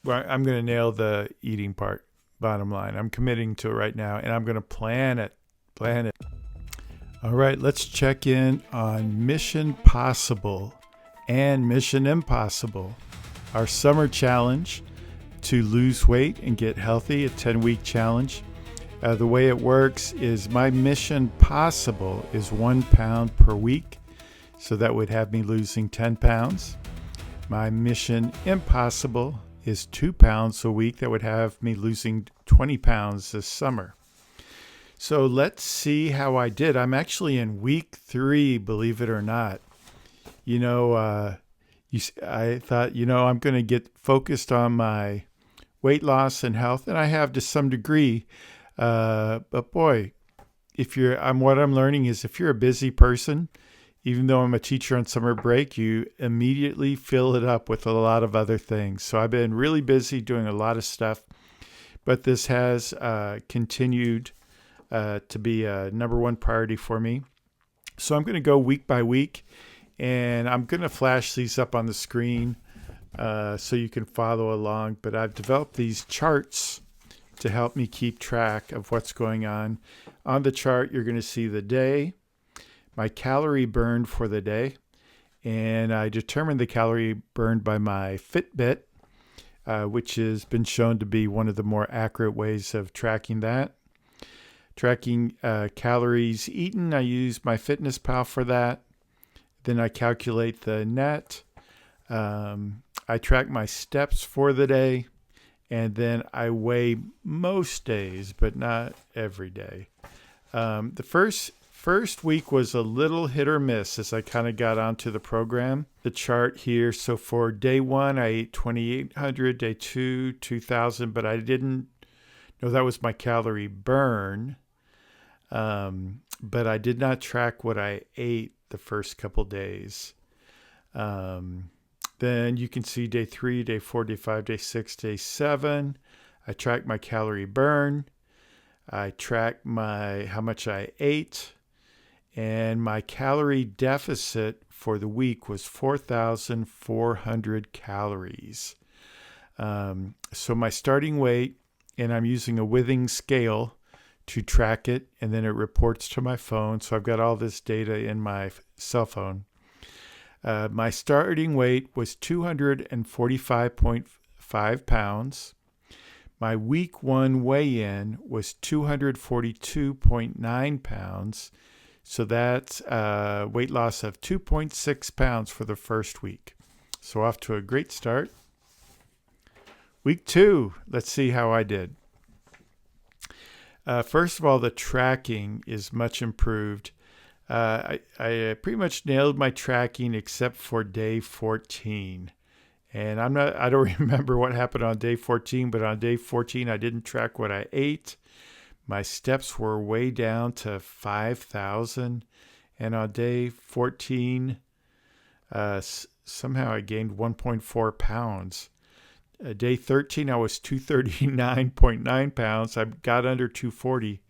Well, I'm going to nail the eating part. Bottom line, I'm committing to it right now, and I'm going to plan it. Plan it. All right, let's check in on Mission Possible and Mission Impossible, our summer challenge to lose weight and get healthy, a 10-week challenge. The way it works is my Mission Possible is 1 pound per week, so that would have me losing 10 pounds. My Mission Impossible is 2 pounds a week. That would have me losing 20 pounds this summer. So let's see how I did. I'm actually in week 3, believe it or not. I thought, I'm going to get focused on my weight loss and health, and I have to some degree. But boy, what I'm learning is if you're a busy person, even though I'm a teacher on summer break, you immediately fill it up with a lot of other things. So I've been really busy doing a lot of stuff, but this has continued to be a number one priority for me. So I'm going to go week by week, and I'm going to flash these up on the screen so you can follow along. But I've developed these charts to help me keep track of what's going on. On the chart, you're going to see the day, my calorie burned for the day, and I determined the calorie burned by my Fitbit, which has been shown to be one of the more accurate ways of tracking that. Tracking calories eaten, I use my Fitness Pal for that. Then I calculate the net. I track my steps for the day, and then I weigh most days, but not every day. The first week was a little hit or miss as I kind of got onto the program. The chart here, so for day 1, I ate 2,800, day 2, 2,000, but I didn't know that was my calorie burn. But I did not track what I ate the first couple days. Then you can see day 3, day 4, day 5, day 6, day 7. I track my calorie burn. I track how much I ate. And my calorie deficit for the week was 4,400 calories. So my starting weight, and I'm using a Withings scale to track it, and then it reports to my phone. So I've got all this data in my cell phone. My starting weight was 245.5 pounds. My week 1 weigh-in was 242.9 pounds. So that's a weight loss of 2.6 pounds for the first week. So off to a great start. Week 2, let's see how I did. First of all, the tracking is much improved. I pretty much nailed my tracking except for day 14. And I don't remember what happened on day 14, but on day 14, I didn't track what I ate. My steps were way down to 5,000. And on day 14, somehow I gained 1.4 pounds. Day 13, I was 239.9 pounds. I got under 240.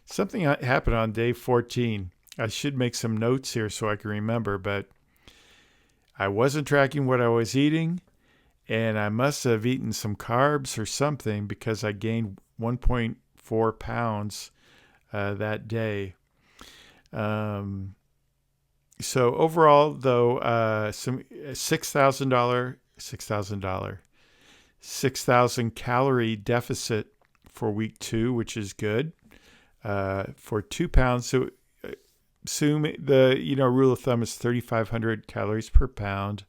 Something happened on day 14. I should make some notes here so I can remember, but I wasn't tracking what I was eating, and I must have eaten some carbs or something because I gained 1.4 pounds that day. So overall, though, some $6,000 calorie deficit for week 2, which is good for 2 pounds. So assume the rule of thumb is 3,500 calories per pound.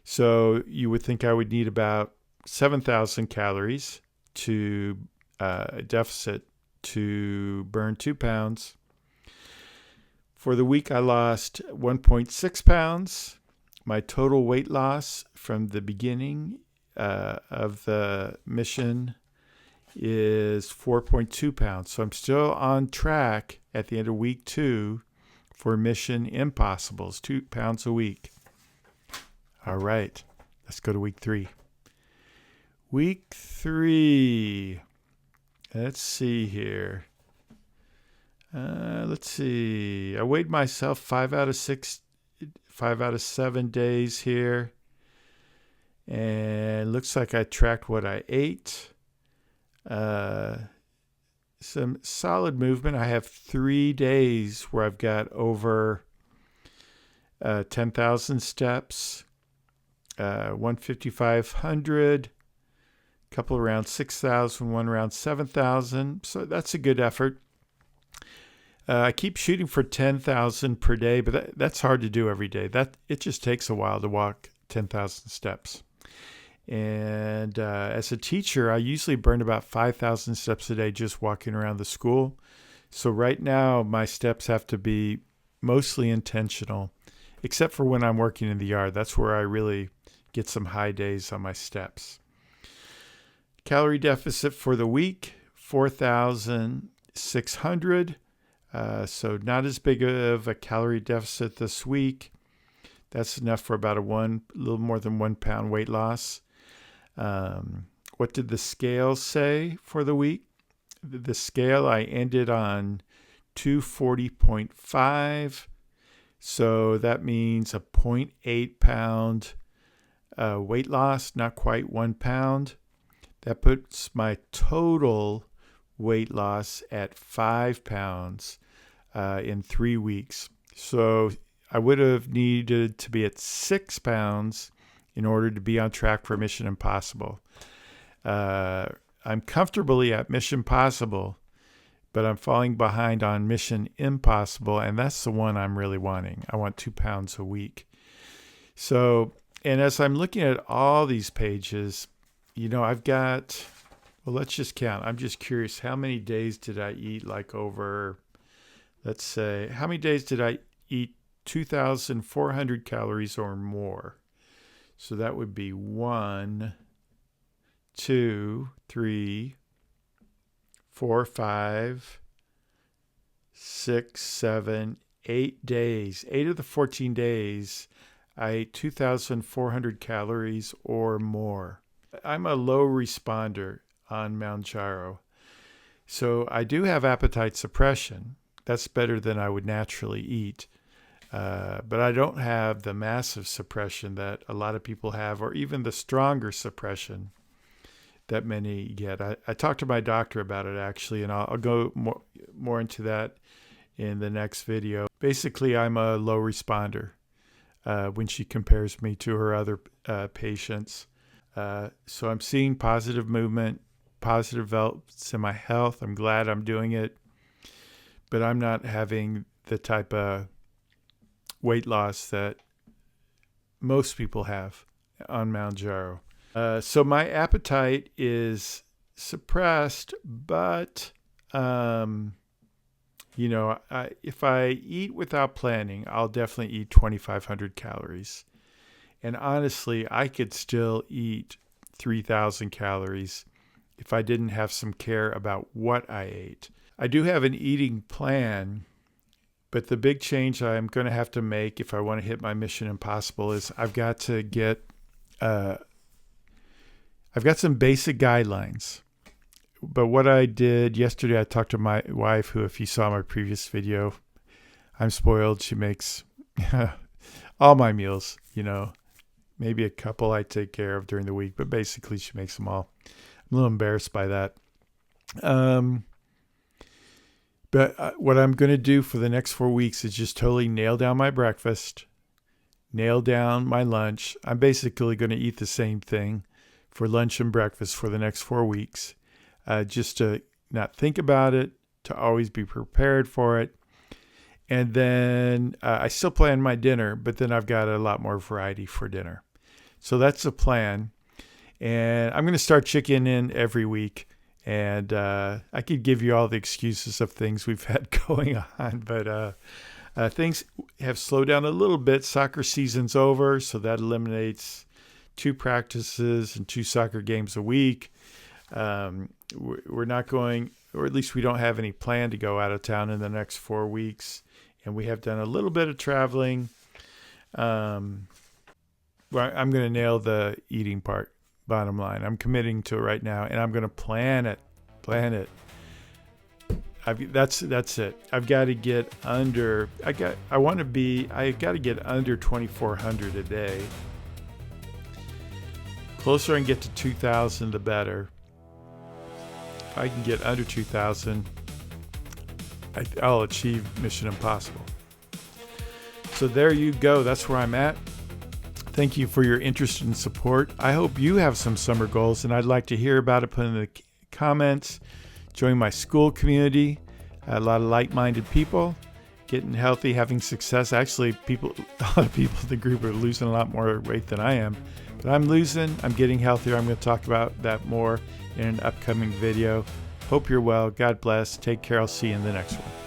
So you would think I would need about 7,000 calories to a deficit to burn 2 pounds. For the week, I lost 1.6 pounds. My total weight loss from the beginning of the mission is 4.2 pounds. So I'm still on track at the end of week 2 for Mission Impossible's 2 pounds a week. All right, let's go to week 3. Week 3. Let's see here. Let's see. I weighed myself 5 out of 7 days here. And looks like I tracked what I ate. Some solid movement. I have 3 days where I've got over 10,000 steps, 1,500, a couple around 6,000, one around 7,000. So that's a good effort. I keep shooting for 10,000 per day, but that's hard to do every day. It just takes a while to walk 10,000 steps. And as a teacher, I usually burn about 5,000 steps a day just walking around the school. So right now, my steps have to be mostly intentional, except for when I'm working in the yard. That's where I really get some high days on my steps. Calorie deficit for the week, 4,600. So not as big of a calorie deficit this week. That's enough for about a little more than 1 pound weight loss. What did the scale say for the week? The scale, I ended on 240.5. So that means a 0.8 pound weight loss, not quite 1 pound. That puts my total weight loss at 5 pounds in 3 weeks. So I would have needed to be at 6 pounds in order to be on track for Mission Impossible. I'm comfortably at Mission Possible, but I'm falling behind on Mission Impossible, and that's the one I'm really wanting. I want 2 pounds a week. So, and as I'm looking at all these pages, I've got, well, let's just count. I'm just curious, how many days did I eat let's say, how many days did I eat 2,400 calories or more? So that would be 1, 2, 3, 4, 5, 6, 7, 8 days. 8 of the 14 days, I ate 2,400 calories or more. I'm a low responder on Mounjaro. So I do have appetite suppression. That's better than I would naturally eat. But I don't have the massive suppression that a lot of people have, or even the stronger suppression that many get. I talked to my doctor about it, actually, and I'll go more into that in the next video. Basically, I'm a low responder when she compares me to her other patients. So I'm seeing positive movement, positive results in my health. I'm glad I'm doing it, but I'm not having the type of weight loss that most people have on Mounjaro. So my appetite is suppressed, but if I eat without planning, I'll definitely eat 2,500 calories. And honestly, I could still eat 3,000 calories if I didn't have some care about what I ate. I do have an eating plan, but the big change I'm going to have to make if I want to hit my Mission Impossible is I've got to get, I've got some basic guidelines. But what I did yesterday, I talked to my wife, who, if you saw my previous video, I'm spoiled. She makes all my meals, maybe a couple I take care of during the week, but basically she makes them all. I'm a little embarrassed by that. But what I'm going to do for the next 4 weeks is just totally nail down my breakfast, nail down my lunch. I'm basically going to eat the same thing for lunch and breakfast for the next 4 weeks, just to not think about it, to always be prepared for it. And then I still plan my dinner, but then I've got a lot more variety for dinner. So that's the plan. And I'm going to start checking in every week. And I could give you all the excuses of things we've had going on, but things have slowed down a little bit. Soccer season's over, so that eliminates 2 practices and 2 soccer games a week. We're not going, or at least we don't have any plan to go out of town in the next 4 weeks. And we have done a little bit of traveling. I'm going to nail the eating part. Bottom line, I'm committing to it right now, and I'm going to plan it. That's it. I've got to get under. I got to get under 2,400 a day. Closer I can get to 2,000, the better. If I can get under 2,000, I'll achieve Mission Impossible. So there you go. That's where I'm at. Thank you for your interest and support. I hope you have some summer goals, and I'd like to hear about it. Put in the comments. Join my school community. A lot of like-minded people, getting healthy, having success. Actually, a lot of people in the group are losing a lot more weight than I am. But I'm getting healthier. I'm going to talk about that more in an upcoming video. Hope you're well. God bless. Take care. I'll see you in the next one.